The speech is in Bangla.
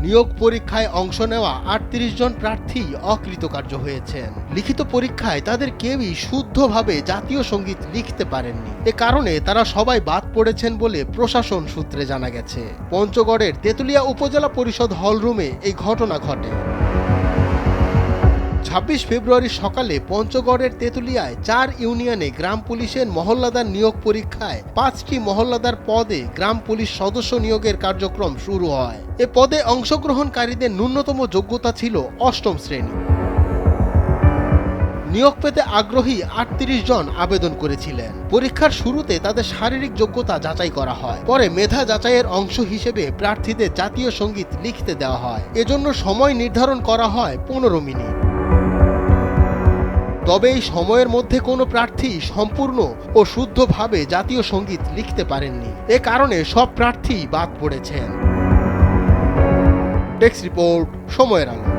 নিয়োগ পরীক্ষায় অংশ নেওয়া ৩৮ জন প্রার্থী অকৃতকার্য হয়েছেন। লিখিত পরীক্ষায় তাদের কেউই শুদ্ধভাবে জাতীয় সঙ্গীত লিখতে পারেননি। এ কারণে তারা সবাই বাদ পড়েছেন বলে প্রশাসন সূত্রে জানা গেছে। পঞ্চগড়ের তেঁতুলিয়া উপজেলা পরিষদ হলরুমে এই ঘটনা ঘটে। ২৬ ফেব্রুয়ারি সকালে পঞ্চগড়ের তেঁতুলিয়ায় ৪ ইউনিয়নে গ্রাম পুলিশের মহল্লাদার নিয়োগ পরীক্ষায় ৫টি মহল্লাদার পদে গ্রাম পুলিশ সদস্য নিয়োগের কার্যক্রম শুরু হয়। এ পদে অংশগ্রহণকারীদের ন্যূনতম যোগ্যতা ছিল ৮ম শ্রেণী। নিয়োগ পেতে আগ্রহী ৩৮ জন আবেদন করেছিলেন। পরীক্ষার শুরুতে তাদের শারীরিক যোগ্যতা যাচাই করা হয়। পরে মেধা যাচাইয়ের অংশ হিসেবে প্রার্থীদের জাতীয় সঙ্গীত লিখতে দেওয়া হয়। এজন্য সময় নির্ধারণ করা হয় ১৫ মিনিট। তবে এই সময়ের মধ্যে কোনো প্রার্থী সম্পূর্ণ ও শুদ্ধভাবে জাতীয় সঙ্গীত লিখতে পারেননি। এ কারণে সব প্রার্থী বাদ পড়েছেন। ডেস্ক রিপোর্ট, সময়ের আলো।